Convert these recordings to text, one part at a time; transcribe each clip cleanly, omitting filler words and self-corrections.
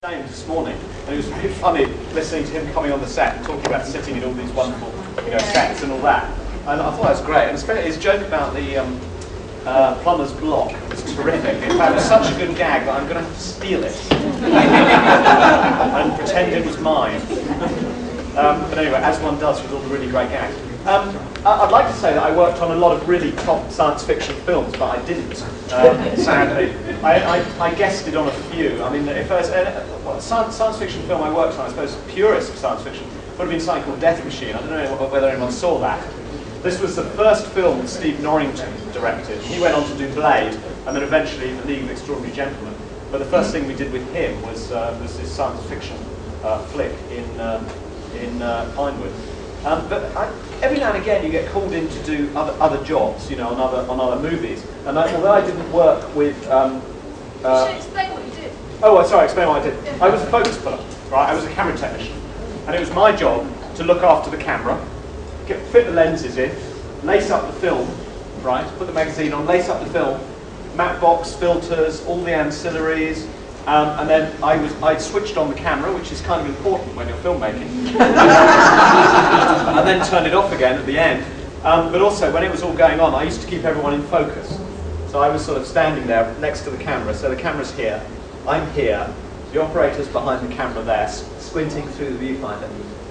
This morning, and it was really funny listening to him coming on the set and talking about sitting in all these wonderful, sets and all that. And I thought that was great. And his joke about the plumber's block was terrific. In fact, it was such a good gag that I'm going to have to steal it and pretend it was mine. But anyway, as one does with all the really great gags. I'd like to say that I worked on a lot of really top science fiction films, but I didn't, sadly. I guested on a few. I mean, if there's a science fiction film I worked on, I suppose purest science fiction, would have been something called Death Machine. I don't know whether anyone saw that. This was the first film that Steve Norrington directed. He went on to do Blade, and then eventually The League of Extraordinary Gentlemen. But the first thing we did with him was this science fiction flick in Pinewood. But every now and again you get called in to do other jobs, on other movies. And although I didn't work with... you should explain what you did. Oh, sorry, explain what I did. I was a focus puller, right? I was a camera technician. And it was my job to look after the camera, fit the lenses in, lace up the film, right? Put the magazine on, lace up the film, matte box, filters, all the ancillaries. And then I switched on the camera, which is kind of important when you're filmmaking, and then turned it off again at the end. But also, when it was all going on, I used to keep everyone in focus. So I was sort of standing there next to the camera. So the camera's here, I'm here, the operator's behind the camera there, squinting through the viewfinder.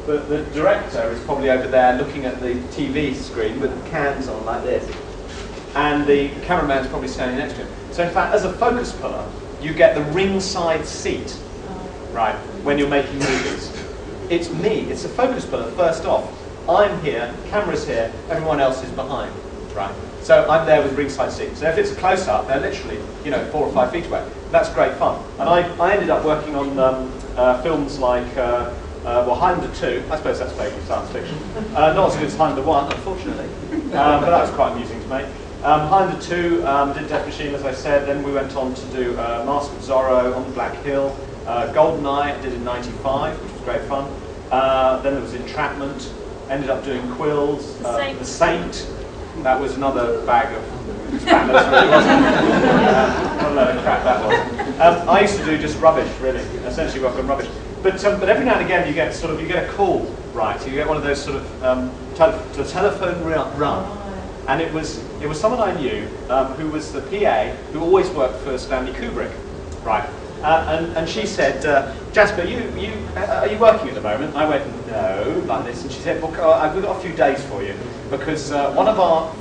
But the director is probably over there looking at the TV screen with the cans on like this. And the cameraman's probably standing next to him. So in fact, as a focus puller, you get the ringside seat, right, when you're making movies. It's me, it's a focus puller, first off. I'm here, camera's here, everyone else is behind, right? So I'm there with ringside seat. So if it's a close-up, they're literally, 4 or 5 feet away. That's great fun. And I ended up working on films like, Highlander 2, I suppose that's vaguely science fiction. Not as good as Highlander 1, unfortunately, but that was quite amusing to make. Highlander 2 did Death Machine, as I said. Then we went on to do Mask of Zorro, On the Black Hill. GoldenEye I did in '95, which was great fun. Then there was Entrapment. Ended up doing Quills. The Saint. That was another bag of spanners, really, wasn't it? What a load of crap that was. I used to do just rubbish, really. Essentially work on rubbish. But every now and again you get a call, right? You get one of those sort of telephone run. And it was someone I knew who was the PA who always worked for Stanley Kubrick, right? And she said, Jasper, are you working at the moment? I went, no, like this. And she said, well, we've got a few days for you because one of our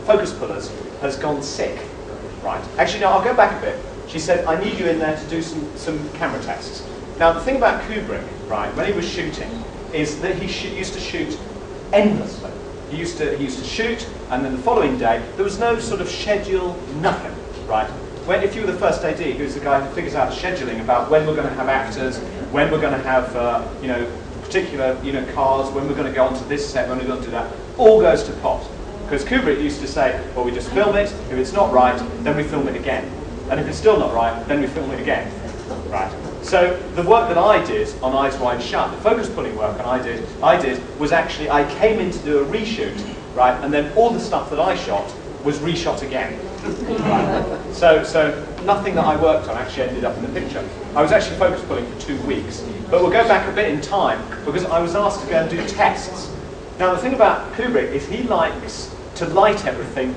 focus pullers has gone sick, right? Actually, no, I'll go back a bit. She said, I need you in there to do some camera tests. Now, the thing about Kubrick, right, when he was shooting, is that he used to shoot endlessly. He used to shoot, and then the following day, there was no sort of schedule, nothing, right? If you were the first AD, who's the guy who figures out scheduling about when we're going to have actors, when we're going to have, particular, cars, when we're going to go onto this set, when we're going to do that, all goes to pot. Because Kubrick used to say, well, we just film it, if it's not right, then we film it again. And if it's still not right, then we film it again, right? So the work that I did on Eyes Wide Shut, the focus pulling work I did was actually, I came in to do a reshoot, right, and then all the stuff that I shot was reshot again. Right? So nothing that I worked on actually ended up in the picture. I was actually focus pulling for 2 weeks. But we'll go back a bit in time because I was asked to go and do tests. Now the thing about Kubrick is he likes to light everything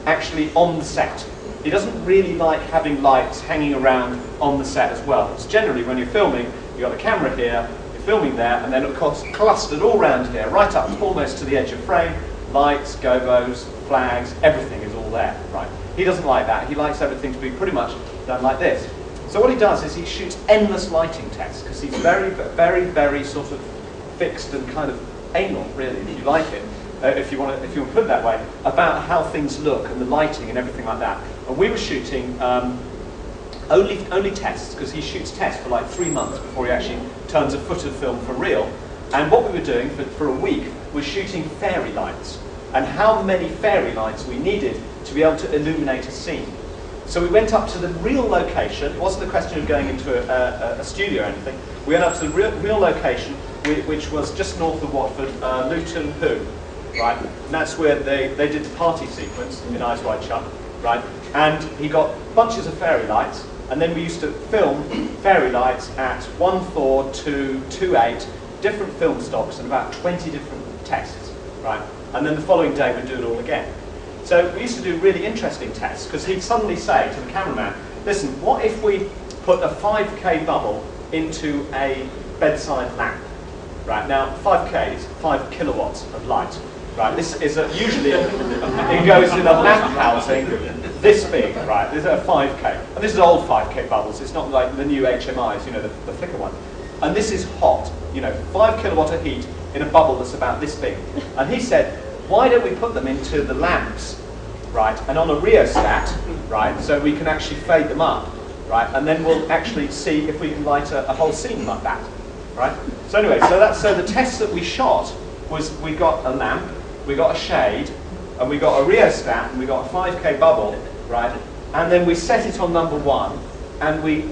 actually on the set. He doesn't really like having lights hanging around on the set as well. It's generally when you're filming, you've got the camera here, you're filming there, and then of course clustered all around here, right up almost to the edge of frame, lights, gobos, flags, everything is all there, right? He doesn't like that. He likes everything to be pretty much done like this. So what he does is he shoots endless lighting tests, because he's very, very, very sort of fixed and kind of anal, really, if you like it. If you want to put it that way, about how things look and the lighting and everything like that. And we were shooting only tests, because he shoots tests for like 3 months before he actually turns a foot of film for real. And what we were doing for a week was shooting fairy lights, and how many fairy lights we needed to be able to illuminate a scene. So we went up to the real location. It wasn't a question of going into a studio or anything. We went up to the real location, which was just north of Watford, Luton Hoo. Right, and that's where they did the party sequence in Eyes Wide Shut, right? And he got bunches of fairy lights, And then we used to film fairy lights at 1.4 to 2.8, different film stocks and about 20 different tests, right? And then the following day we'd do it all again. So we used to do really interesting tests, because he'd suddenly say to the cameraman, listen, what if we put a 5K bubble into a bedside lamp? Right, now 5K is 5 kilowatts of light. Right, this is usually, it goes in a lamp housing this big, right, this is a 5K. And this is old 5K bubbles, it's not like the new HMIs, you know, the flicker one. And this is hot, you know, 5 kilowatt of heat in a bubble that's about this big. And he said, why don't we put them into the lamps, right, and on a rheostat, right, so we can actually fade them up, right, and then we'll actually see if we can light a whole scene like that, right? So anyway, so the test that we shot was we got a lamp, we got a shade, and we got a rheostat, and we got a 5K bubble, right, and then we set it on number 1, and we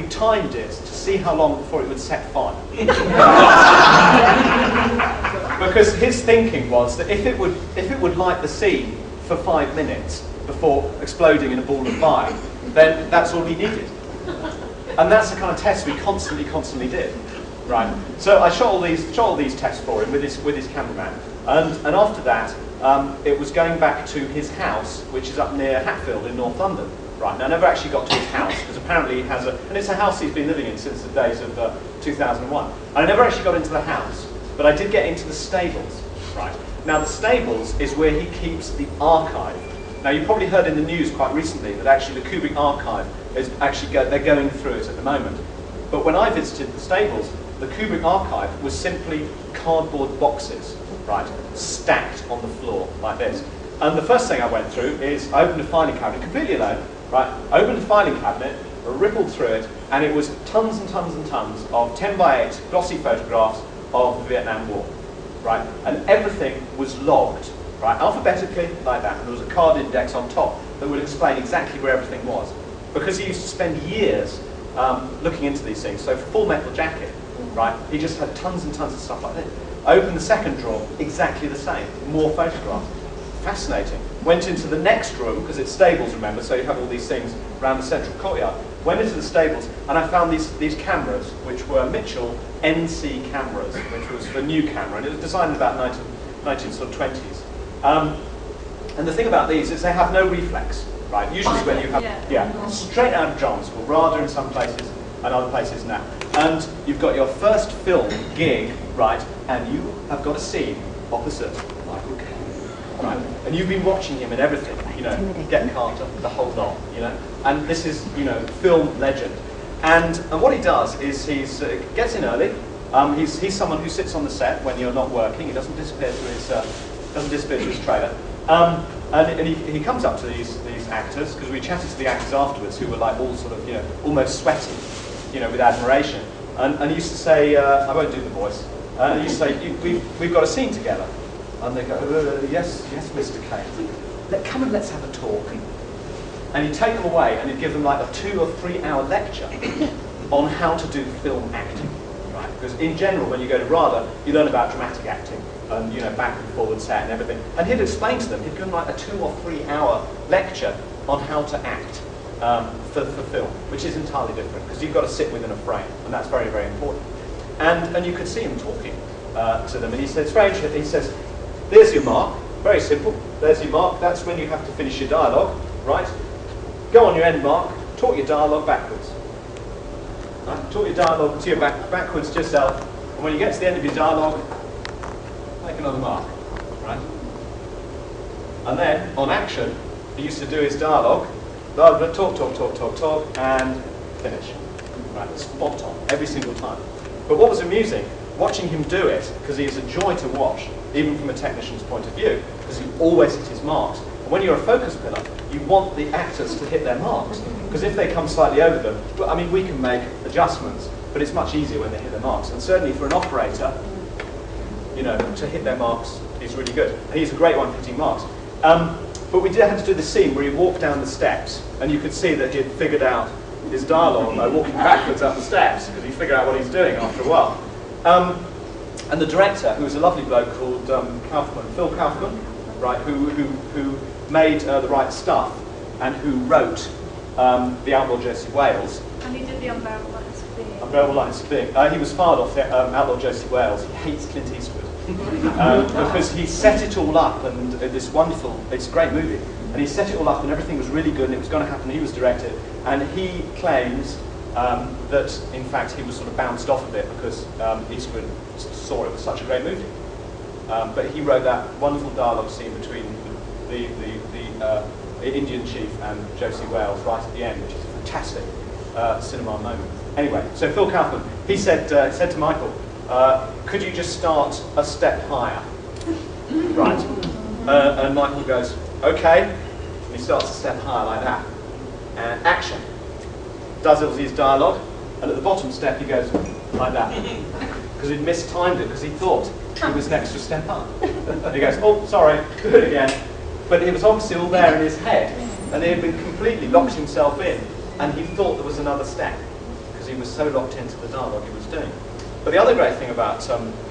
timed it to see how long before it would set fire. Because his thinking was that if it would light the scene for 5 minutes before exploding in a ball of fire, then that's all he needed. And that's the kind of test we constantly did, right? So I shot all these tests for him with his cameraman, and after that, it was going back to his house, which is up near Hatfield in North London. Right, now I never actually got to his house, because apparently he has and it's a house he's been living in since the days of 2001. And I never actually got into the house, but I did get into the stables, right. Now the stables is where he keeps the archive. Now you probably heard in the news quite recently that actually the Kubrick archive is actually, they're going through it at the moment. But when I visited the stables, the Kubrick archive was simply cardboard boxes, right, stacked on the floor like this. And the first thing I went through is I opened a filing cabinet, completely alone, right? I opened the filing cabinet, rippled through it, and it was tons and tons and tons of 10x8 glossy photographs of the Vietnam War, right? And everything was logged, right, alphabetically like that, and there was a card index on top that would explain exactly where everything was. Because he used to spend years looking into these things. So for Full Metal Jacket, right, he just had tons and tons of stuff like this. I opened the second drawer, exactly the same, more photographs. Fascinating. Went into the next room, because it's stables, remember, so you have all these things around the central courtyard. Went into the stables, and I found these cameras, which were Mitchell NC cameras, which was the new camera, and it was designed in about 1920s. And the thing about these is they have no reflex, right? Usually when you have, straight out of drama school, rather in some places and other places now. And you've got your first film gig, right, and you have got a scene opposite Michael Caine. Right. And you've been watching him and everything, you know, Get Carter, the whole lot, you know. And this is, you know, film legend. And what he does is he gets in early. He's someone who sits on the set when you're not working. He doesn't disappear to his trailer. And he comes up to these actors, because we chatted to the actors afterwards, who were like all sort of, you know, almost sweating, you know, with admiration. And he used to say, I won't do the voice. He used to say, we've got a scene together. And they go, yes, Mr. Caine. Come and let's have a talk. And he'd take them away and he'd give them like a 2 or 3 hour lecture on how to do film acting. Right? Because in general, when you go to RADA, you learn about dramatic acting and, you know, back and forward set and everything. And he'd explain to them, he'd give them like a 2 or 3 hour lecture on how to act for film, which is entirely different, because you've got to sit within a frame, and that's very, very important. And you could see him talking to them, and he said, it's very interesting, he says, there's your mark, very simple, there's your mark, that's when you have to finish your dialogue, right? Go on your end mark, talk your dialogue backwards. Right? Talk your dialogue to your backwards to yourself, and when you get to the end of your dialogue, make another mark, right? And then, on action, he used to do his dialogue, talk, and finish. Right, spot on, every single time. But what was amusing, watching him do it, because he is a joy to watch, even from a technician's point of view, because he always hit his marks. And when you're a focus pillar, you want the actors to hit their marks, because if they come slightly over them, well, I mean, we can make adjustments, but it's much easier when they hit their marks. And certainly for an operator, you know, to hit their marks is really good. And he's a great one for hitting marks. But we did have to do the scene where he walked down the steps, and you could see that he had figured out his dialogue by walking backwards up the steps, because he figured out what he's doing after a while. And the director, who was a lovely bloke called Phil Kaufman, right, who made The Right Stuff, and who wrote the Outlaw Josie Wales. And he did the Unbearable Lightness of Being. Unbearable Lightness of Being. He was fired off Outlaw Josie Wales. He hates Clint Eastwood because he set it all up, and this wonderful, it's a great movie, and he set it all up and everything was really good and it was going to happen. He was directed, and he claims that in fact he was sort of bounced off a bit because Eastwood saw it was such a great movie. But he wrote that wonderful dialogue scene between the Indian chief and Josie Wales right at the end, which is a fantastic cinema moment. Anyway, so Phil Kaufman, he said to Michael, could you just start a step higher? Right. And Michael goes, okay. And he starts a step higher like that. And action. Does all his dialogue, and at the bottom step he goes like that. Because he'd mistimed it, because he thought he was an extra step up. And he goes, oh, sorry, do it again. But it was obviously all there in his head, and he had been completely locked himself in, and he thought there was another step, because he was so locked into the dialogue he was doing. But the other great thing about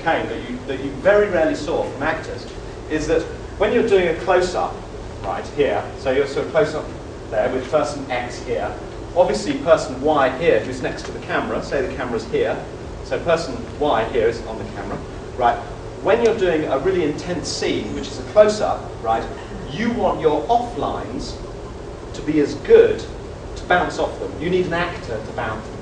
Kane that you very rarely saw from actors is that when you're doing a close-up, right, here, so you're sort of close-up there with person X here, obviously person Y here, who's next to the camera, say the camera's here, so person Y here is on the camera, right? When you're doing a really intense scene, which is a close-up, right, you want your offlines to be as good to bounce off them. You need an actor to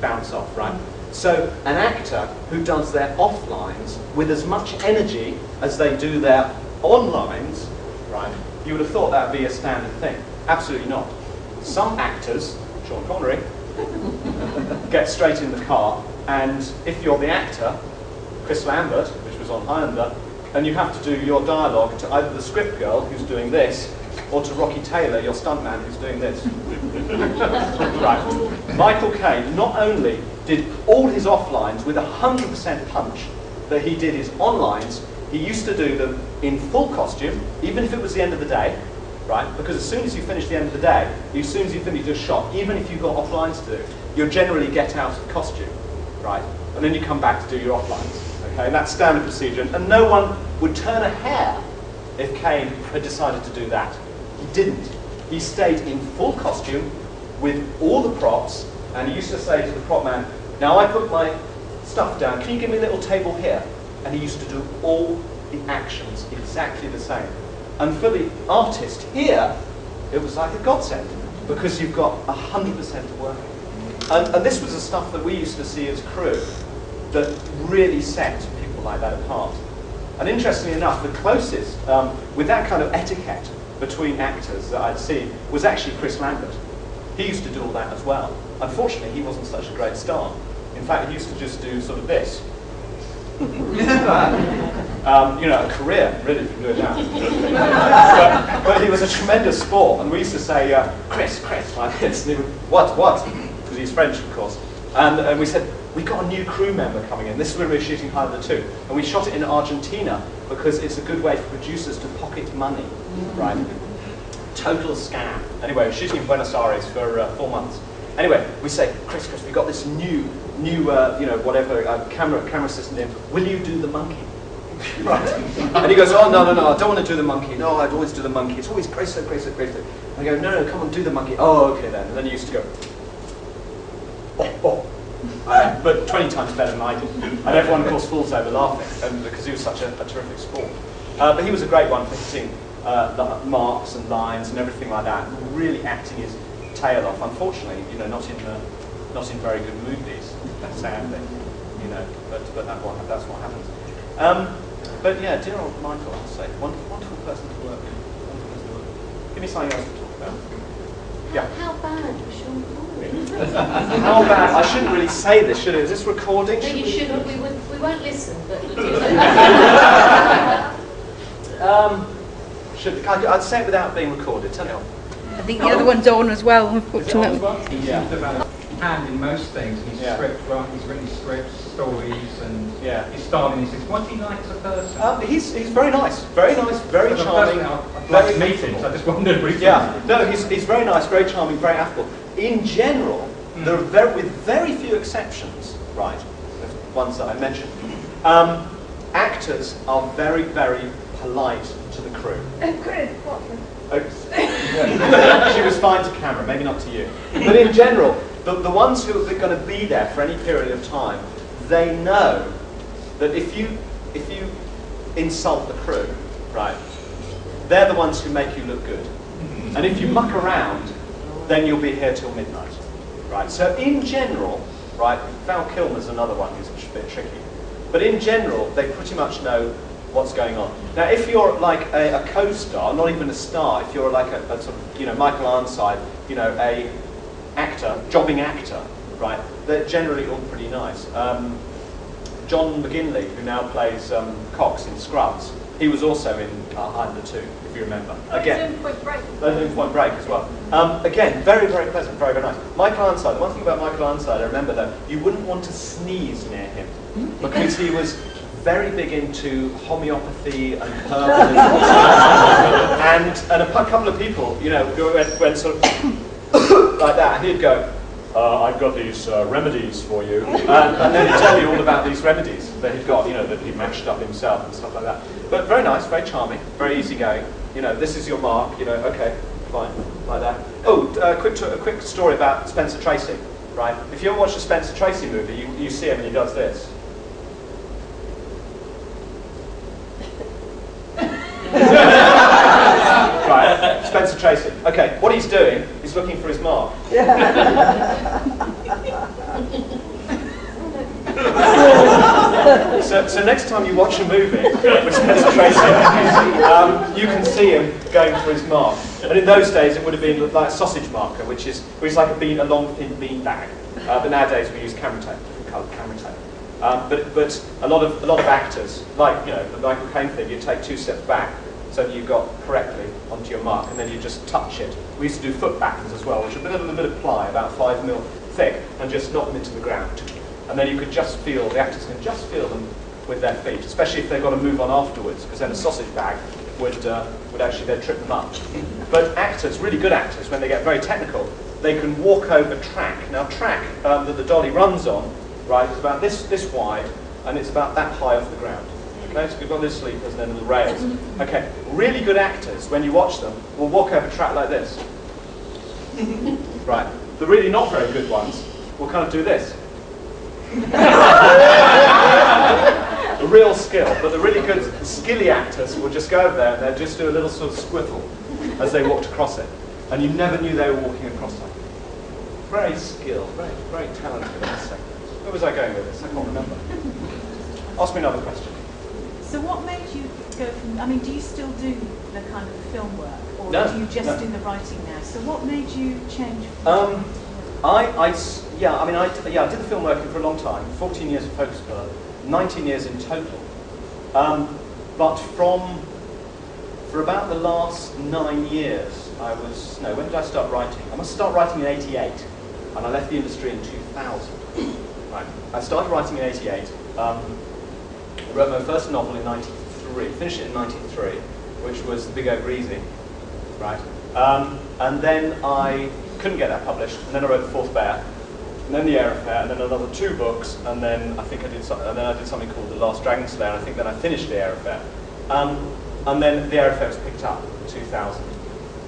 bounce off, right? So an actor who does their offlines with as much energy as they do their onlines, right, you would have thought that would be a standard thing. Absolutely not. Some actors, Sean Connery, get straight in the car, and if you're the actor, Chris Lambert, which was on Highlander, and you have to do your dialogue to either the script girl, who's doing this, or to Rocky Taylor, your stuntman, who's doing this. Right. Michael Caine not only did all his offlines with 100% punch, but he did his onlines. He used to do them in full costume, even if it was the end of the day, right? Because as soon as you finish the end of the day, as soon as you finish your shot, even if you've got offlines to do, you'll generally get out of costume, right? And then you come back to do your offlines. Okay, and that's standard procedure, and no one would turn a hair if Caine had decided to do that. He didn't. He stayed in full costume with all the props, and he used to say to the prop man, now I put my stuff down, can you give me a little table here? And he used to do all the actions exactly the same. And for the artist here, it was like a godsend, because you've got 100% of working. And this was the stuff that we used to see as crew that really set people like that apart. And interestingly enough, the closest with that kind of etiquette between actors that I'd seen was actually Chris Lambert. He used to do all that as well. Unfortunately, he wasn't such a great star. In fact, he used to just do sort of this. You know, a career, really, from doing that. but he was a tremendous sport, and we used to say, Chris, like this, and he would, what? Because he's French, of course. And we said, we got a new crew member coming in. This is when we were shooting Highlander 2. And we shot it in Argentina because it's a good way for producers to pocket money, right? Total scam. Anyway, we're shooting in Buenos Aires for 4 months. Anyway, we say, Chris, we got this new you know, whatever, camera assistant in. Will you do the monkey? Right. And he goes, oh, no, I don't want to do the monkey. No, I'd always do the monkey. It's always Grace. And I go, no, come on, do the monkey. Oh, okay then. And then he used to go, but 20 times better than I did. And everyone, of course, falls over laughing because he was such a terrific sport. But he was a great one for hitting marks and lines and everything like that, really acting his tail off. Unfortunately, you know, not in very good movies, sadly, you know. But that's what happens. But yeah, dear old Michael, I'll say, wonderful person to work with. Give me something else to talk about. Yeah. How bad was Sean Connery? How bad? I shouldn't really say this, should I? Is this recording? No, you shouldn't. We won't listen, but you do. I'd say it without being recorded. Turn it on. I think the other one's on as well. We've put to Well? He's developed hand in most things. He's written scripts, stories, and his style. And he says, what's he like as a person? He's very nice, very charming. I'd like to meet him, so I just wondered briefly. Yeah, no, he's very nice, very charming, very affable. In general, there are with very few exceptions, right, the ones that I mentioned, actors are very polite to the crew. Chris, what? She was fine to camera, maybe not to you. But in general, the ones who are going to be there for any period of time, they know that if you insult the crew, right, they're the ones who make you look good. And if you muck around, then you'll be here till midnight, right? So in general, right, Val Kilmer's another one who's a bit tricky. But in general, they pretty much know what's going on. Now, if you're like a co-star, not even a star, if you're like a sort of, Michael Ironside, a actor, jobbing actor, right, they're generally all pretty nice. John McGinley, who now plays Cox in Scrubs, he was also in Highlander 2, if you remember. Again, in Point Break. In Point Break as well. Again, very, very pleasant, very, very nice. Michael Ironside, the one thing about Michael Ironside, I remember though, you wouldn't want to sneeze near him, because he was very big into homeopathy and herbalism. and a couple of people, went sort of like that, and he'd go, I've got these remedies for you. And then he'd tell you all about these remedies that he'd got, that he'd matched up himself and stuff like that. But very nice, very charming, very easygoing. This is your mark, okay, fine, like that. Oh, a quick story about Spencer Tracy, right? If you ever watch a Spencer Tracy movie, you see him and he does this. Right, Spencer Tracy. Okay, what he's doing, he's looking for his mark. So next time you watch a movie with Spencer Tracy, you can see him going for his mark. And in those days, it would have been like a sausage marker, which is like a long thin bean bag. But nowadays we use camera tape, different coloured camera tape. But a lot of actors, like the Michael Caine thing, you take 2 steps back so that you got correctly onto your mark, and then you just touch it. We used to do foot battens as well, which are a bit of ply, about 5 mil thick, and just knock them into the ground. And then you could just feel, the actors can just feel them with their feet, especially if they've got to move on afterwards, because then a sausage bag would actually then trip them up. But actors, really good actors, when they get very technical, they can walk over track. Now track that the dolly runs on, right, is about this wide, and it's about that high off the ground. Okay, so we've got the sleepers and then the rails. Okay, really good actors, when you watch them, will walk over track like this. Right, the really not very good ones will kind of do this. A real skill, but the really good, skilly actors will just go over there and they'll just do a little sort of squiffle as they walked across it. And you never knew they were walking across it. Very skilled, very, very talented, I must say. Where was I going with this? I can't remember. Ask me another question. So what made you go from, do you still do the kind of film work, or No, do you just no. do the writing now? So what made you change? I did the film working for a long time, 14 years of focus puller, 19 years in total. But for about the last 9 years, when did I start writing? I must start writing in 88, and I left the industry in 2000. Right, I started writing in 88, wrote my first novel in 93, finished it in 93, which was The Big O Greasy, right? And then I couldn't get that published, and then I wrote The Fourth Bear, and then The Air Affair, and then another 2 books, and then I think I did something called The Last Dragon Slayer, and I think then I finished The Air Affair. And then The Air Affair was picked up in 2000,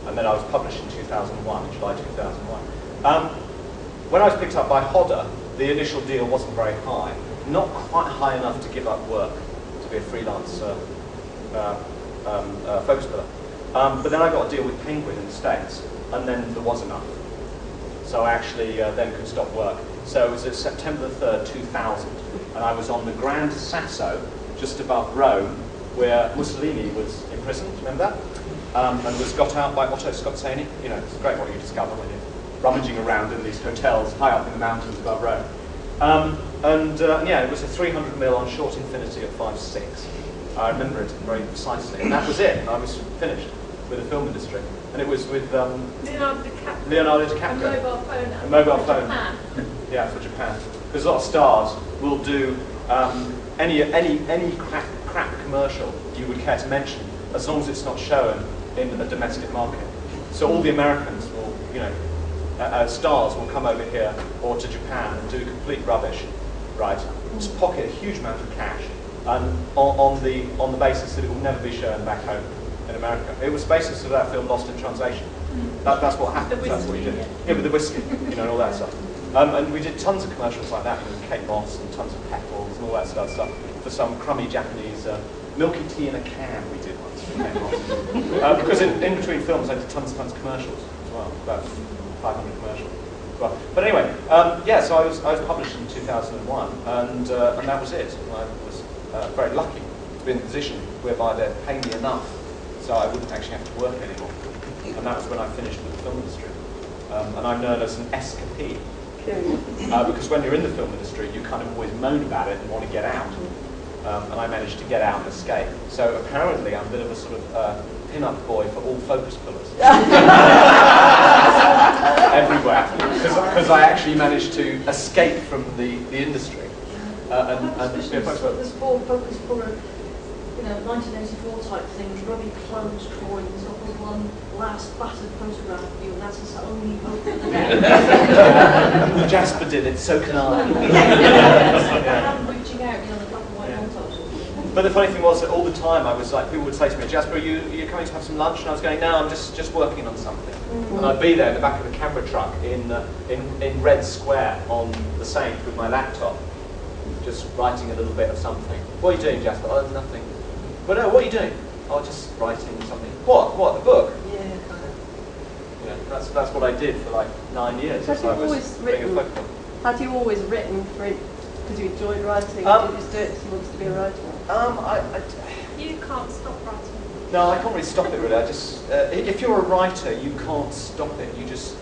and then I was published in 2001, in July 2001. When I was picked up by Hodder, the initial deal wasn't very high, not quite high enough to give up work to be a freelance focus puller. But then I got a deal with Penguin in the States, and then there was enough. So I actually then could stop work. So it was September the 3rd, 2000, and I was on the Grand Sasso, just above Rome, where Mussolini was imprisoned, remember that? And was got out by Otto Skorzeny. It's great what you discover when you're rummaging around in these hotels high up in the mountains above Rome. It was a 300 mil on short infinity at 5.6. I remember it very precisely, and that was it. I was finished with the film industry, and it was with Leonardo DiCaprio. Leonardo DiCaprio. A mobile phone. A mobile phone. Japan. Yeah, for Japan. Because a lot of stars will do any crap commercial you would care to mention, as long as it's not shown in a domestic market. So all the Americans will, stars will come over here or to Japan and do complete rubbish, right? Just pocket a huge amount of cash, and on the basis that it will never be shown back home in America. It was the basis of that film Lost in Translation. That's what happens. That's what you do. Yeah, with the whiskey, you know, and all that stuff. And we did tons of commercials like that, you know, Kate Moss and tons of petals and all that stuff for some crummy Japanese milky tea in a can. We did once for Kate Moss. Because in between films, I did tons of commercials as well, about 500 commercials. Well, but anyway, yeah. So I was published in 2001, and that was it. I was very lucky to be in a position whereby they'd pay me enough, so I wouldn't actually have to work anymore. And that was when I finished with the film industry. And I'm known as an escapee, because when you're in the film industry, you kind of always moan about it and want to get out. And I managed to get out and escape. So apparently, I'm a bit of a sort of pin-up boy for all focus pullers. Everywhere, because I actually managed to escape from the industry. There's four focus puller, you know, 1984 type things, rubby clothes drawings, or one last battered photograph of you, and that's his only hope for the day. Jasper did it, so can I. I'm reaching out, you know, the black and white montage. But the funny thing was that all the time I was like, people would say to me, Jasper, are you coming to have some lunch? And I was going, no, I'm just working on something. And I'd be there in the back of the camera truck in Red Square on the Saint with my laptop, just writing a little bit of something. What are you doing, Jasper? Oh, nothing. But no, what are you doing? Oh, just writing something. What? A book? Yeah, kind of. You know, that's what I did for like 9 years. Had you always written? Had you always written for it because you enjoyed writing? Or did you just do it because you wanted to be a writer? You can't stop writing. No, I can't really stop it really. I just, if you're a writer, you can't stop it. It just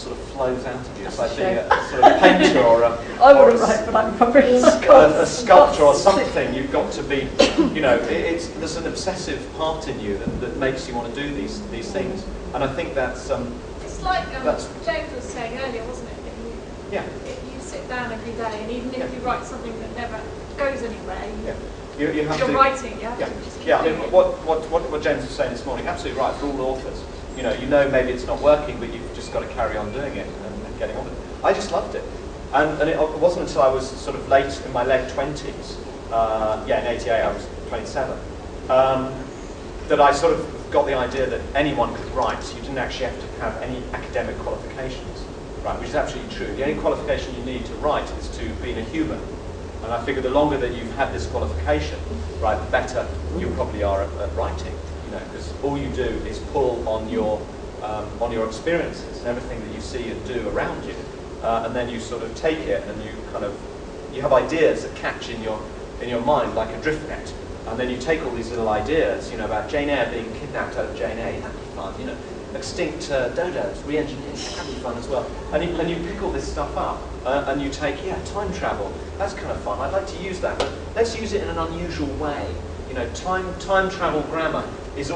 sort of flows out of you. It's like being a sort of painter or a. I wouldn't write, but I'm probably a sculptor or something. You've got to be, you know, there's an obsessive part in you that makes you want to do these things. And I think that's. It's like James was saying earlier, wasn't it? If you sit down every day, and even if you write something that never goes anywhere, you have you're to, writing, you have to just keep I mean, doing it. what James was saying this morning, absolutely right for all authors. You know maybe it's not working, but you've just got to carry on doing it and getting on with it. I just loved it. And it wasn't until I was sort of in my late 20s, in 88 I was 27, that I sort of got the idea that anyone could write. You didn't actually have to have any academic qualifications, right? Which is absolutely true. The only qualification you need to write is to being a human. And I figure the longer that you've had this qualification, right, the better you probably are at writing. You know, because all you do is pull on your experiences and everything that you see and do around you, and then you sort of take it and you have ideas that catch in your mind like a drift net, and then you take all these little ideas, you know, about Jane Eyre being kidnapped out of Jane Eyre, that'd be fun, you know, extinct dodos, re-engineered, that'd be fun as well, and you pick all this stuff up, and you take, time travel, that's kind of fun, I'd like to use that, but let's use it in an unusual way. You know, time travel grammar is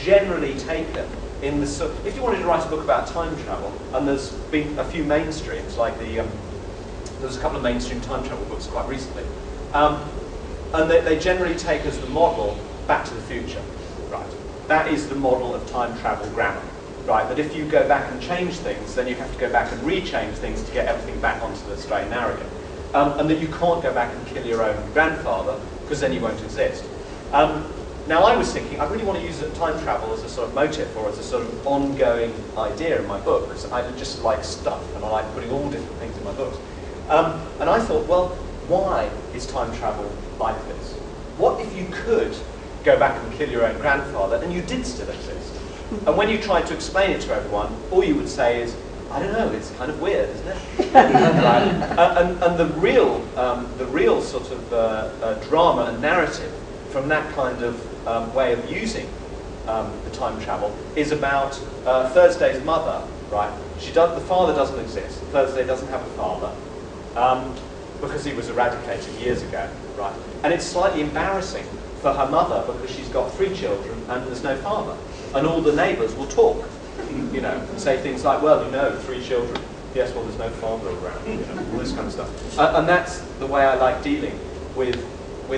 generally taken in the if you wanted to write a book about time travel, and there's been a few mainstreams, like there's a couple of mainstream time travel books quite recently, and they generally take as the model Back to the Future, right? That is the model of time travel grammar, right? That if you go back and change things, then you have to go back and re-change things to get everything back onto the straight and narrow again. And that you can't go back and kill your own grandfather, because then you won't exist. Now I was thinking, I really want to use time travel as a sort of motif, or as a sort of ongoing idea in my book, because I just like stuff, and I like putting all different things in my books. And I thought, well, why is time travel like this? What if you could go back and kill your own grandfather, and you did still exist? And when you tried to explain it to everyone, all you would say is, I don't know, it's kind of weird, isn't it? And the real sort of drama and narrative from that kind of way of using the time travel is about Thursday's mother, right? The father doesn't exist. Thursday doesn't have a father because he was eradicated years ago, right? And it's slightly embarrassing for her mother because she's got 3 children and there's no father. And all the neighbours will talk, you know, and say things like, well, you know, 3 children. Yes, well, there's no father around, you know, all this kind of stuff. And that's the way I like dealing with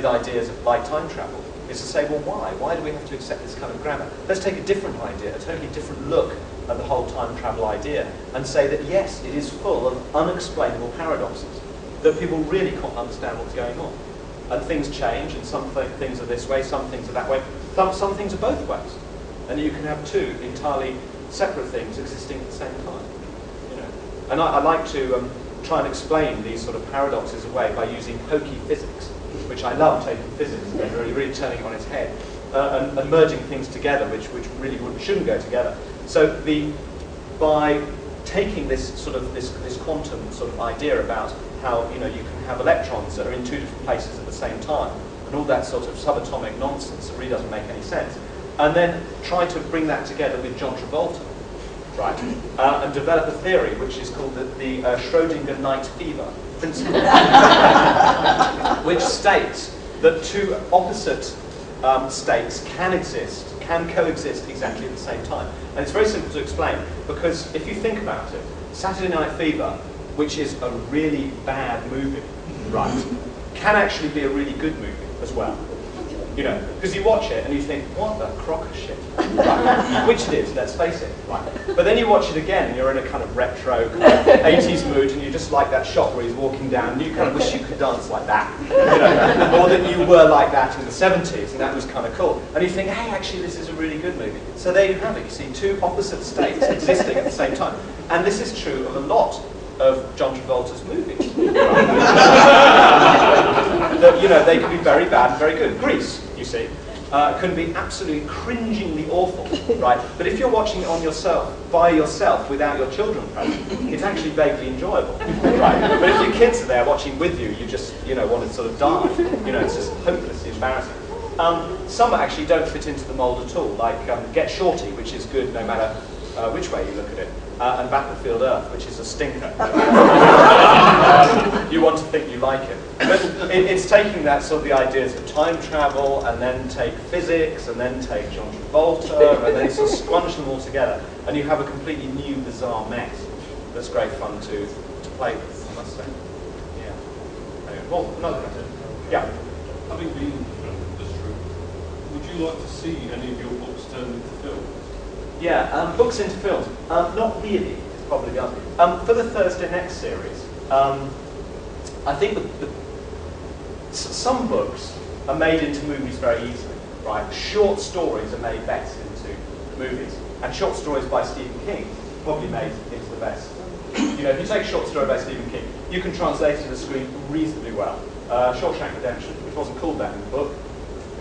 ideas like time travel, is to say, well, why? Why do we have to accept this kind of grammar? Let's take a different idea, a totally different look at the whole time travel idea, and say that, yes, it is full of unexplainable paradoxes, that people really can't understand what's going on. And things change, and some things are this way, some things are that way, some things are both ways. And you can have 2 entirely separate things existing at the same time. You know? And I like to try and explain these sort of paradoxes away by using hokey physics, which I love, taking physics and really turning it on its head and merging things together, which really shouldn't go together. So by taking this quantum sort of idea about how you can have electrons that are in two different places at the same time, and all that sort of subatomic nonsense that really doesn't make any sense, and then try to bring that together with John Travolta, right, and develop a theory which is called the Schrödinger night fever principle, which states that two opposite states can coexist exactly at the same time. And it's very simple to explain, because if you think about it, Saturday Night Fever, which is a really bad movie, right, can actually be a really good movie as well. You know, because you watch it and you think, what a crock of shit, right? Which it is, let's face it, right? But then you watch it again and you're in a kind of retro kind of 80s mood, and you just like that shot where he's walking down and you kind of wish you could dance like that, you know, or that you were like that in the 70s, and that was kind of cool. And you think, hey, actually this is a really good movie. So there you have it, you see two opposite states existing at the same time. And this is true of a lot of John Travolta's movies. That, you know, they can be very bad and very good. Grease, you see, can be absolutely cringingly awful, right? But if you're watching it on yourself, by yourself, without your children present, it's actually vaguely enjoyable, right? But if your kids are there watching with you, you just, you know, want to sort of die. You know, it's just hopelessly embarrassing. Some actually don't fit into the mould at all, like Get Shorty, which is good no matter which way you look at it, and Battlefield Earth, which is a stinker. You want to think you like it. But it's taking that sort of the ideas of time travel, and then take physics, and then take John Travolta, and then sort of squunch them all together, and you have a completely new, bizarre mess that's great fun to play with, I must say. Yeah. Anyway, well, another question. Yeah. Having been in the film industry, would you like to see any of your books turned into films? Yeah, books into films. Not really, is probably the answer. For the Thursday Next series, I think some books are made into movies very easily, right? Short stories are made best into movies. And short stories by Stephen King probably made into the best. You know, if you take a short story by Stephen King, you can translate it to the screen reasonably well. Shawshank Redemption, which wasn't called that in the book.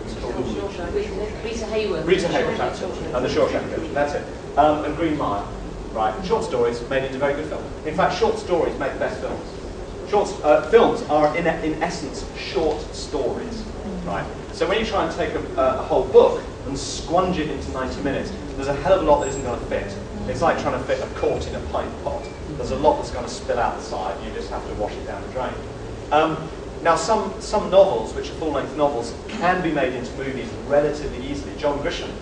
Rita Hayworth. Rita Hayworth, that's it. And the Shawshank Redemption, that's it. And Green Mile, right? Short stories made into very good films. In fact, short stories make the best films. Films are, in essence, short stories, right? So when you try and take a whole book and squunge it into 90 minutes, there's a hell of a lot that isn't going to fit. It's like trying to fit a quart in a pint pot. There's a lot that's going to spill out the side. You just have to wash it down the drain. Now, some novels, which are full-length novels, can be made into movies relatively easily. John Grisham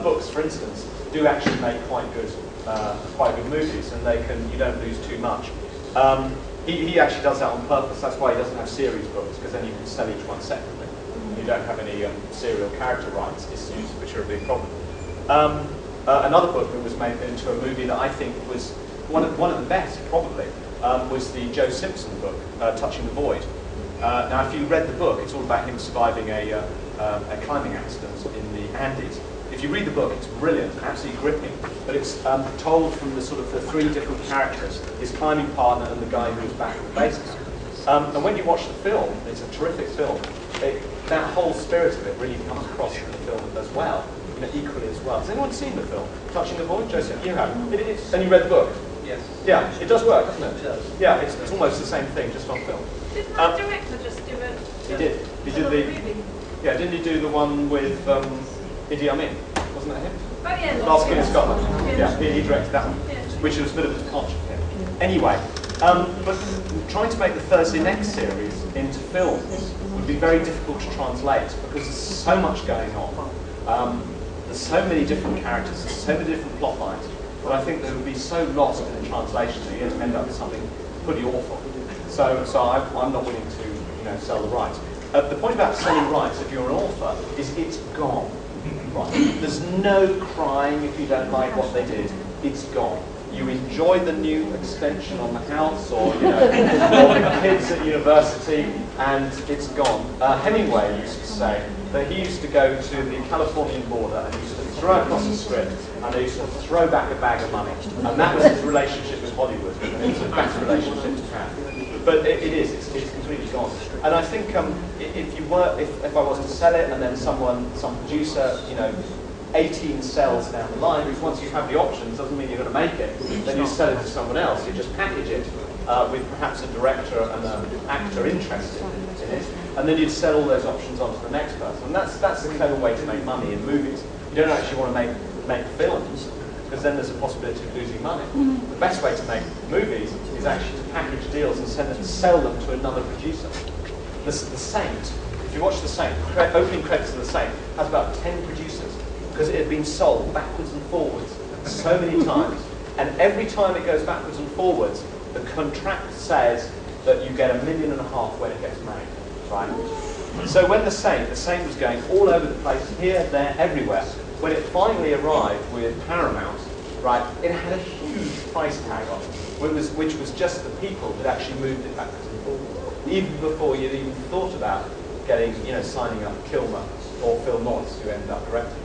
books, for instance, do actually make quite good movies, and you don't lose too much. He actually does that on purpose. That's why he doesn't have series books, because then you can sell each one separately. You don't have any serial character rights issues, which are a big problem. Another book that was made into a movie that I think was one of the best, probably, was the Joe Simpson book, Touching the Void. Now, if you read the book, it's all about him surviving a climbing accident in the Andes. If you read the book, it's brilliant, absolutely gripping, but it's told from the sort of the three different characters, his climbing partner and the guy who's back at the base camp. And when you watch the film, it's a terrific film. That whole spirit of it really comes across in the film as well, equally as well. Has anyone seen the film, Touching the Void? Joseph, you have. And you read the book? Yes. Yeah, it does work, doesn't it? It does. Yeah, it's almost the same thing, just on film. Didn't the director just do it? He did. He did the. Yeah, didn't he do the one with Idi Amin? Wasn't that him? Oh yeah. Last King of Scotland. Yeah. Yeah, he directed that one, Yeah. which was a bit of a departure for him. Anyway, but trying to make the Thursday Next series into films would be very difficult to translate because there's so much going on. There's so many different characters, there's so many different plot lines, but I think they would be so lost in the translation that you'd end up with something pretty awful. So I'm not willing to sell the rights. The point about selling rights, if you're an author, is it's gone. Right. There's no crying if you don't like what they did. It's gone. you enjoy the new extension on the house, or or the kids at university, and it's gone. Hemingway used to say that he used to go to the Californian border and he used to throw across a script, and they used to throw back a bag of money, and that was his relationship with Hollywood, and it was the best relationship to have. But it's completely gone. And I think if I was to sell it, and then some producer, 18 cells down the line, because once you have the options, doesn't mean you're going to make it. Then you sell it to someone else. You just package it with perhaps a director and an actor interested in it, and then you'd sell all those options on to the next person. And that's a clever way to make money in movies. You don't actually want to make films, because then there's a possibility of losing money. The best way to make movies is actually to package deals and sell them to another producer. The Saint, if you watch The Saint, opening credits of The Saint has about 10 producers, because it had been sold backwards and forwards so many times. And every time it goes backwards and forwards, the contract says that you get $1.5 million when it gets made, right? So when The Saint was going all over the place, here, there, everywhere. When it finally arrived with Paramount, right, it had a huge price tag on it, which was just the people that actually moved it backwards and forwards, even before you'd even thought about getting, signing up Kilmer or Phil Morris, who ended up directing it.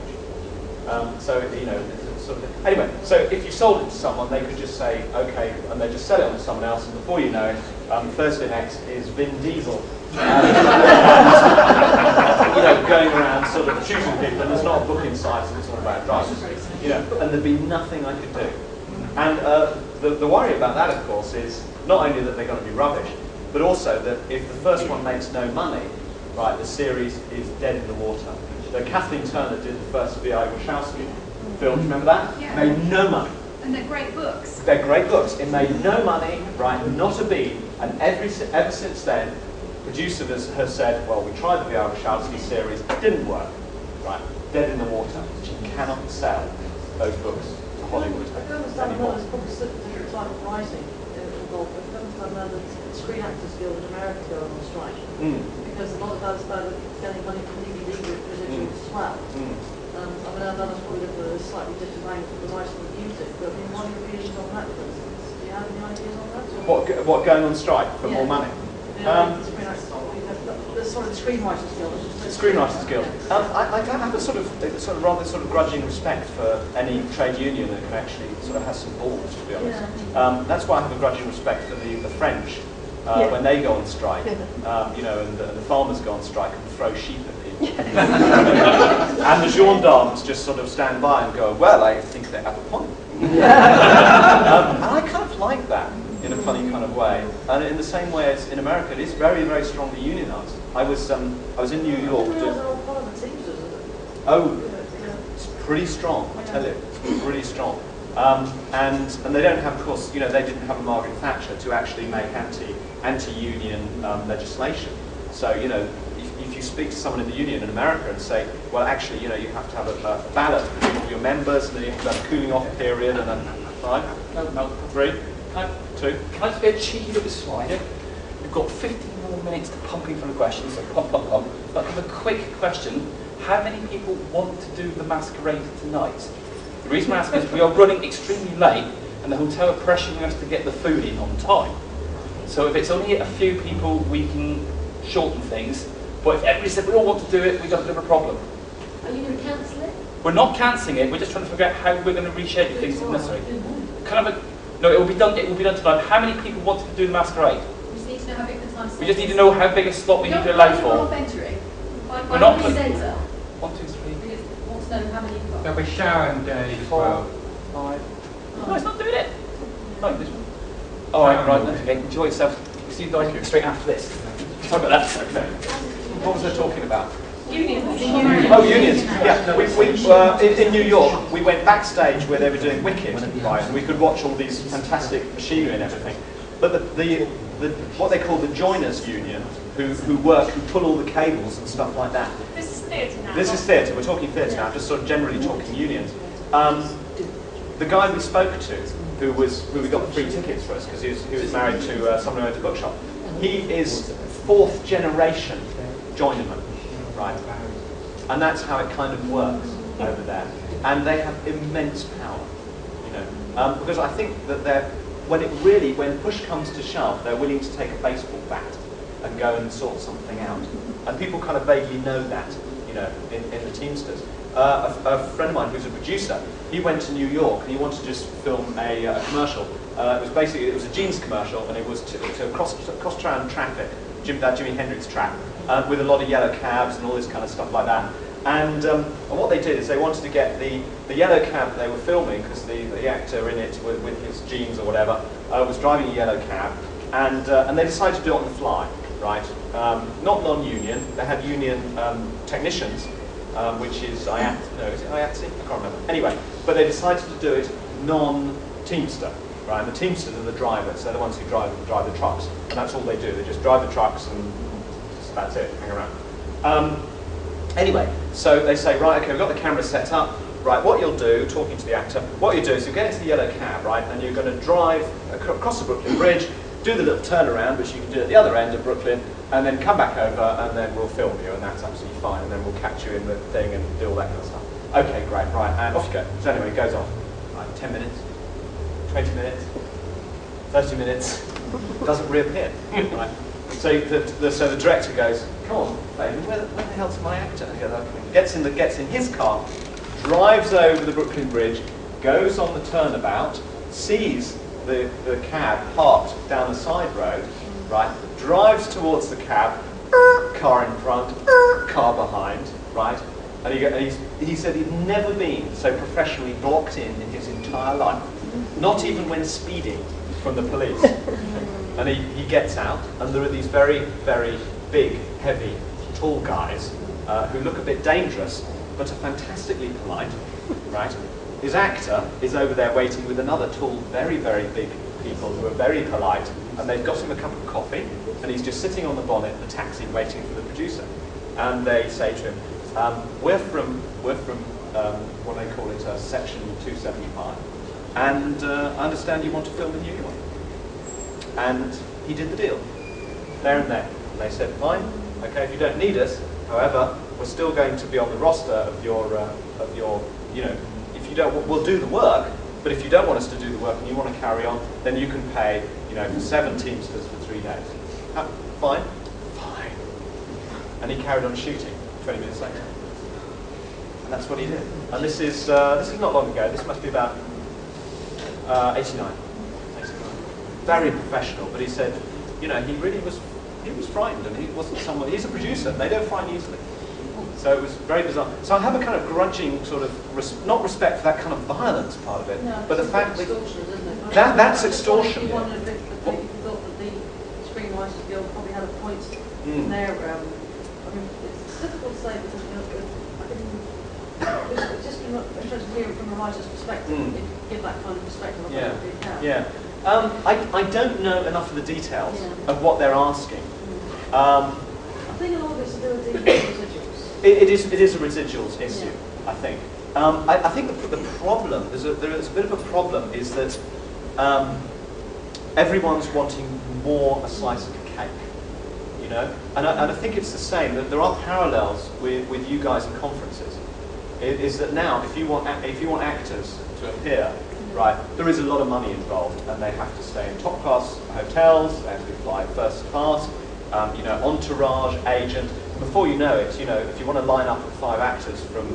Anyway, so if you sold it to someone, they could just say, okay, and they just sell it on to someone else, and before you know it, Thursday Next is Vin Diesel. Going around sort of choosing people, and there's not a book inside, so it's all about drivers. And there'd be nothing I could do. And the worry about that, of course, is not only that they're going to be rubbish, but also that if the first one makes no money, right, the series is dead in the water. So Kathleen Turner did the first V.I. Wachowski film, do you remember that? Yeah. Made no money. And they're great books. They're great books. It made no money, right, not a beat, and ever since then, producers have said, well, we tried the V.I. Wachowski series, it didn't work, right, dead in the water. You cannot sell those books to Hollywood anymore. There's probably a different type of writing involved, but I understand now that the Screen Actors Guild in America are on strike, because a lot of those are getting money from DVD residuals as well. I know that's probably a slightly different angle from the writing of music, but what are your views on that, for instance? Do you have any ideas on that? What going on strike for more money? The Screenwriters Guild. The Screenwriters Guild. I have a sort of rather grudging respect for any trade union that can actually sort of has some balls, to be honest. That's why I have a grudging respect for the French when they go on strike, and the farmers go on strike and throw sheep at people. And the gendarmes just sort of stand by and go, well, I think they have a point. And I kind of like that in a funny kind of way. And in the same way as in America, it is very, very strongly unionized. I was in New York. It's pretty strong, I tell you. It's pretty strong. And they don't have, of course, they didn't have a Margaret Thatcher to actually make anti-union legislation. So, if you speak to someone in the union in America and say, well, actually, you have to have a ballot for your members, and then you have to have a cooling off period, and then 5, no, 3, 2. Can I just be a cheeky little slider? We've got 15 more minutes to pump in for the questions, so pump. But I have a quick question. How many people want to do the masquerade tonight? The reason I ask is we are running extremely late, and the hotel are pressuring us to get the food in on time. So if it's only a few people, we can shorten things. But if everybody said we all want to do it, we've got a bit of a problem. Are you going to cancel it? We're not cancelling it. We're just trying to figure out how we're going to reschedule things if necessary. No, it will be done. It will be done tonight. How many people wanted to do the masquerade? We just need to know how big the time slot is. We just need to know how big a slot we need to allow for. We're not putting. 1, 2, 3. We just want to know how many you've got. There'll be Sharon Day as 4, well. 5. No, it's not doing it. No, this one. All right, okay. Enjoy yourself. We'll see you guys straight after this. Sorry about that. Okay. What was I talking about? Unions. Oh, unions. Yeah, in New York, we went backstage where they were doing Wicked, right? And we could watch all these fantastic machinery and everything. But what they call the joiners union, who pull all the cables and stuff like that. This is theatre now. This is theatre. We're talking theatre now. Just sort of generally talking unions. The guy we spoke to, who we got the free tickets for us because he was married to someone who owned a bookshop. He is 4th generation joinerman. Right. And that's how it kind of works over there. And they have immense power. Because I think that when push comes to shove, they're willing to take a baseball bat and go and sort something out. And people kind of vaguely know that, you know, in the Teamsters. A friend of mine who's a producer, he went to New York and he wanted to just film a commercial. It was a jeans commercial, and it was to cross-town traffic, that Jimi Hendrix track, with a lot of yellow cabs and all this kind of stuff like that. And what they did is they wanted to get the yellow cab they were filming, because the actor in it with his jeans or whatever was driving a yellow cab, and they decided to do it on the fly, right? Not non-union. They had union technicians, which is IATSE. No, is it IATSE? I can't remember. Anyway, but they decided to do it non-Teamster, right? And the Teamsters are the drivers. They're the ones who drive the trucks, and that's all they do. They just drive the trucks, and that's it. Hang around. Anyway, so they say, right, okay, we've got the camera set up. Right, what you'll do, talking to the actor, what you do is you get into the yellow cab, right, and you're going to drive across the Brooklyn Bridge, do the little turnaround, which you can do at the other end of Brooklyn, and then come back over, and then we'll film you, and that's absolutely fine, and then we'll catch you in the thing and do all that kind of stuff. Okay, great, right, and off you go. So anyway, it goes off. Right, 10 minutes, 20 minutes, 30 minutes, doesn't reappear, right? So the director goes, come on, baby, where the hell's my actor? And he goes, okay. Gets in his car, drives over the Brooklyn Bridge, goes on the turnabout, sees the cab parked down the side road, right? Drives towards the cab, car in front, car behind, right? And he said he'd never been so professionally blocked in his entire life, not even when speeding from the police. And he gets out, and there are these very, very big, heavy, tall guys who look a bit dangerous, but are fantastically polite, right? His actor is over there waiting with another tall, very, very big people who are very polite, and they've got him a cup of coffee, and he's just sitting on the bonnet of the taxi waiting for the producer. And they say to him, we're from what they call it, section 275, and I understand you want to film in New York. And he did the deal, there and then. And they said, fine, okay, if you don't need us, however, we're still going to be on the roster of your, you know, if you don't, we'll do the work, but if you don't want us to do the work and you want to carry on, then you can pay, you know, 7 Teamsters for 3 days. Fine? Fine. And he carried on shooting 20 minutes later. And that's what he did. And this is not long ago. This must be about 89. Very professional, but he said, you know, he was frightened, and he wasn't someone, he's a producer, they don't frighten easily. So it was very bizarre. So I have a kind of grudging sort of, not respect for that kind of violence part of it, no, but the fact that that's extortion. One of the people thought that the Screenwriters Guild probably had a point in their, I mean, it's difficult to say because, you know, I think it's just been interesting to hear it from a writer's perspective, if you give that kind of perspective of what they can. Yeah. I don't know enough of the details of what they're asking. I think a lot of it's to do with the residuals. It is a residuals issue, I think. I think the problem, there is a bit of a problem, is that everyone's wanting more a slice of the cake, you know? And I think it's the same, that there are parallels with you guys in conferences. Is that now, if you want actors to appear, right, there is a lot of money involved, and they have to stay in top-class hotels, they have to fly first class, you know, entourage, agent. Before you know it, you know, if you want to line up with 5 actors from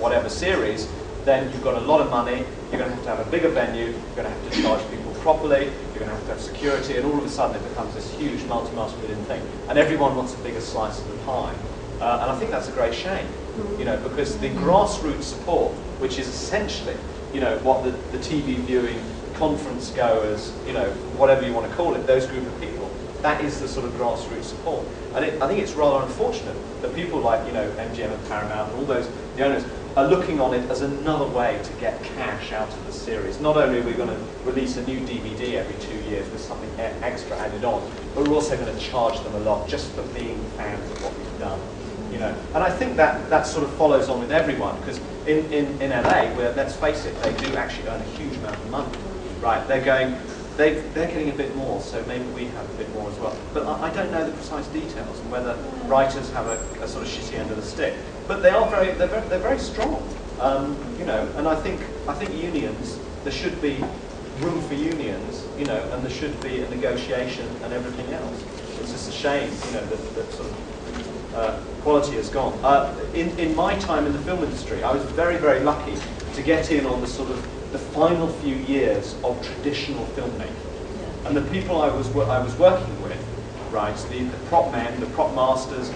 whatever series, then you've got a lot of money, you're going to have a bigger venue, you're going to have to charge people properly, you're going to have security, and all of a sudden it becomes this huge multi-million thing. And everyone wants a bigger slice of the pie. And I think that's a great shame, you know, because the grassroots support, which is essentially, you know, what the TV viewing, conference goers, you know, whatever you want to call it, those group of people, that is the sort of grassroots support. And I think it's rather unfortunate that people like, you know, MGM and Paramount and all those, the owners, are looking on it as another way to get cash out of the series. Not only are we going to release a new DVD every 2 years with something extra added on, but we're also going to charge them a lot just for being fans of what we've done. You know, and I think that sort of follows on with everyone, because in LA, where, let's face it, they do actually earn a huge amount of money, right? They're getting a bit more, so maybe we have a bit more as well. But I don't know the precise details and whether writers have a sort of shitty end of the stick. But they're very strong, you know. And I think unions there should be room for unions, you know, and there should be a negotiation and everything else. It's just a shame, you know, that sort of quality has gone. In my time in the film industry, I was very, very lucky to get in on the sort of the final few years of traditional filmmaking. And the people I was working with, right, the prop men, the prop masters,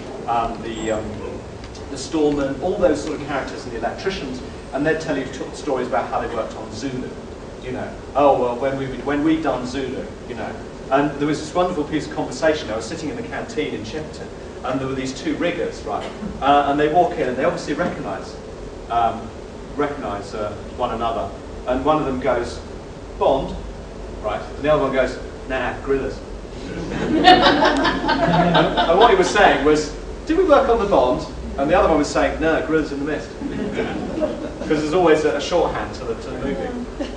the storemen, all those sort of characters, and the electricians, and they'd tell you stories about how they worked on Zulu, you know. Oh well, when we'd done Zulu, you know. And there was this wonderful piece of conversation. I was sitting in the canteen in Shepperton, and there were these two riggers, right, and they walk in, and they obviously recognise one another, and one of them goes, Bond, right, and the other one goes, nah, Grillers. and what he was saying was, did we work on the Bond? And the other one was saying, no, Grillers in the Mist. Because there's always a shorthand to the movie.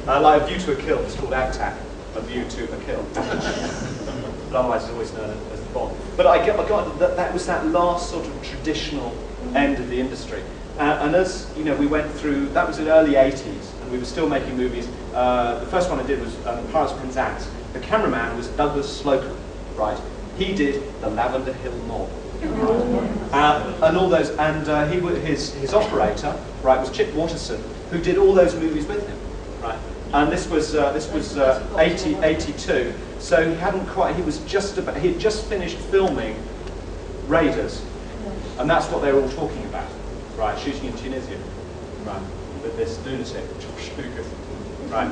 Like A View to a Kill, it's called AVTAC, A View to a Kill. But otherwise it's always known as the Bond. But I got that was that last sort of traditional end of the industry. And as you know, we went through, that was in the early 80s, and we were still making movies. The first one I did was Pirates of Penzance. The cameraman was Douglas Slocum, right? He did The Lavender Hill Mob. And all those, and his operator, right, was Chip Watterson, who did all those movies with him, right? And this was 82, so he hadn't quite. He had just finished filming Raiders, and that's what they were all talking about, right? Shooting in Tunisia, right? With this lunatic, Josh Lucas, right?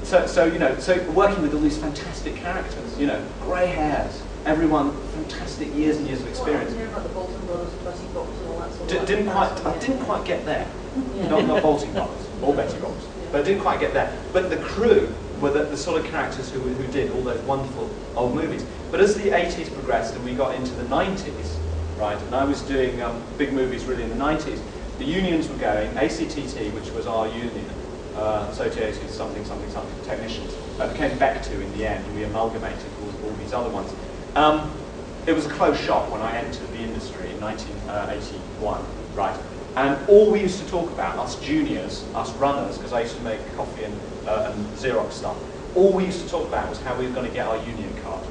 So you know, so working with all these fantastic characters, you know, grey hairs. Everyone, fantastic years and years of experience. About the Bolton Brothers, Betty Box and all that sort of I didn't quite get there. Not Bolton Brothers or Betty Box, but I didn't quite get there. But the crew were the sort of characters who did all those wonderful old movies. But as the 80s progressed and we got into the 90s, right, and I was doing big movies really in the 90s, the unions were going. ACTT, which was our union, Associated something technicians, became BECTU in the end, and we amalgamated all these other ones. It was a closed shop when I entered the industry in 1981, right? And all we used to talk about, us juniors, us runners, because I used to make coffee and Xerox stuff, all we used to talk about was how we were going to get our union card,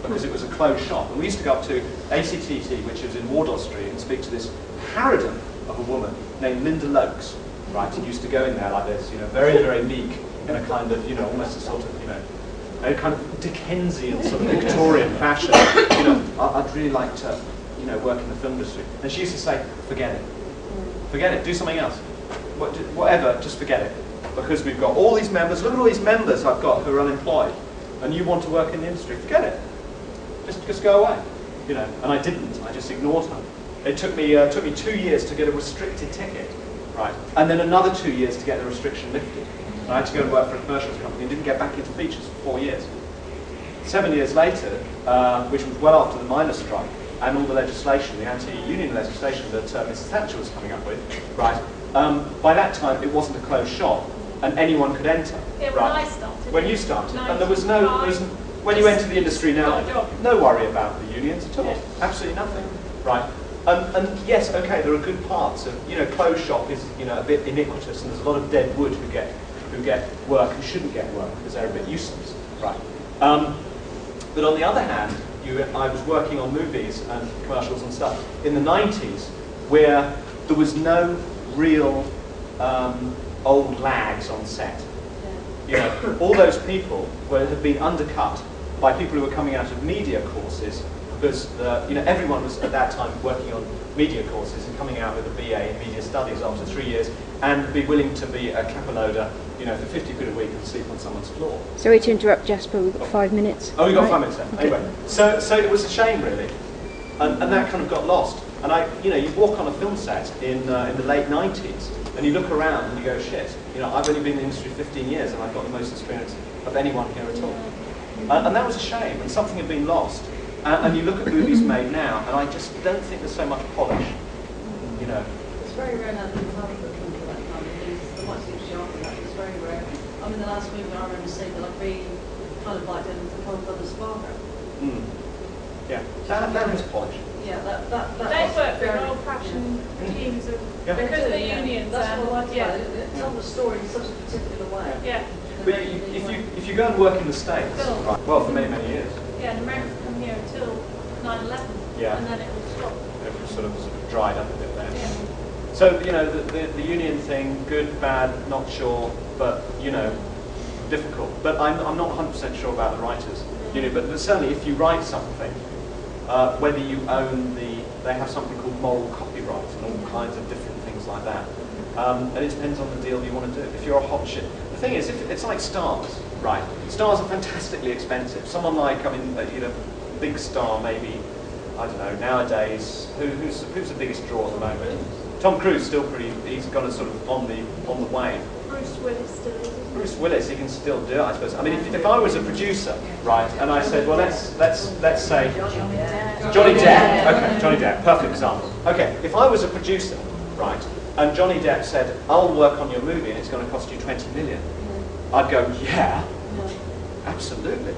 because it was a closed shop. And we used to go up to ACTT, which is in Wardour Street, and speak to this harridan of a woman named Linda Lokes, right? And used to go in there like this, you know, very, very meek, in a kind of, you know, almost a sort of, you know, a kind of Dickensian sort of Victorian fashion. You know, I'd really like to, you know, work in the film industry. And she used to say, forget it, do something else. Whatever, just forget it. Because we've got all these members, look at all these members I've got who are unemployed, and you want to work in the industry, forget it. Just go away. You know, and I didn't, I just ignored her. It took me 2 years to get a restricted ticket, right? And then another 2 years to get the restriction lifted. And I had to go and work for a commercials company and didn't get back into features for 4 years. 7 years later, which was well after the miners' strike and all the legislation, the anti-union legislation that Mrs. Thatcher was coming up with, right? By that time, it wasn't a closed shop and anyone could enter. Yeah, right? When I started. When you started, and there was when you enter the industry now, no worry about the unions at all. Yeah. Absolutely nothing, right? And yes, okay, there are good parts of, you know, closed shop is, you know, a bit iniquitous, and there's a lot of dead wood who get work and shouldn't get work because they're a bit useless, right? But on the other hand, I was working on movies and commercials and stuff in the 90s where there was no real old lags on set. You know, all those people had been undercut by people who were coming out of media courses because you know, everyone was at that time working on media courses and coming out with a BA in media studies after 3 years and be willing to be a capoloader, you know, for 50 quid a week and sleep on someone's floor. Sorry to interrupt, Jasper, we've got 5 minutes. Oh, we've got 5 minutes then. Okay. Anyway, so it was a shame really, and that kind of got lost. And you know, you walk on a film set in the late 90s and you look around and you go, shit, you know, I've only been in the industry 15 years and I've got the most experience of anyone here at all. And that was a shame, and something had been lost. And you look at movies made now, and I just don't think there's so much polish, you know. It's very rare now that you have a film for that kind of thing. The much sharp for that. It's very rare. I mean, the last movie I remember seeing that I really kind of liked it was the Coen Brothers' Fargo. Yeah, that was polish. Yeah, that They work with old-fashioned teams of, because the unions. That's what I like yeah. about it. Tell the story in such a particular way. Yeah. But if you go and work in the States, right, well, for many, many years. Yeah, and Americans come here until 9/11. Yeah. And then it will stop. It was sort of dried up a bit there. Yeah. So, you know, the union thing, good, bad, not sure, but, you know, difficult. But I'm not 100% sure about the writers. You know, but certainly if you write something, whether you own they have something called moral copyright and all kinds of different things like that. And it depends on the deal you want to do. If you're a hot shit. The thing is, if it's like stars, right? Stars are fantastically expensive. Someone like, I mean, you know, big star maybe, I don't know, nowadays, who's the biggest draw at the moment? Tom Cruise still pretty, he's got a sort of on the wane. Bruce Willis still is. Bruce Willis, he can still do it, I suppose. I mean, if I was a producer, right, and I said, well, let's say Johnny Depp. Okay, Johnny Depp, perfect example. Okay, if I was a producer, right, and Johnny Depp said, I'll work on your movie and it's going to cost you 20 million, I'd go, yeah, absolutely.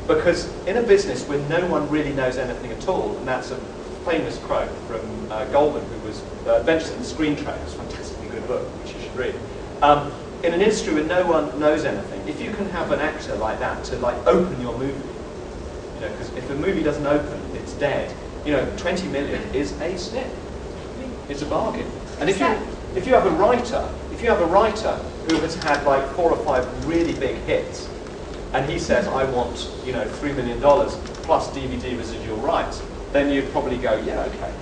Because in a business where no one really knows anything at all, and that's a famous quote from Goldman, who was Adventures in the Screen Trade, it's a fantastically good book, which you should read. In an industry where no one knows anything, if you can have an actor like that to like open your movie, you know, because if a movie doesn't open, it's dead. You know, 20 million is a snip. It's a bargain. And if you have a writer who has had like 4 or 5 really big hits, and he says, I want, you know, $3 million plus DVD residual rights, then you'd probably go, yeah, okay.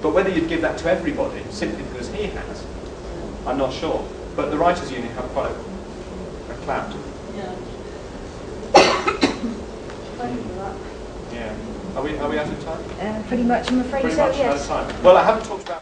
But whether you'd give that to everybody simply because he has, I'm not sure. But the writers' union have quite a clout. Yeah. Thank you for that. Yeah. Are we out of time? Pretty much, I'm afraid Pretty so, much yes. out of time. Well, I haven't talked about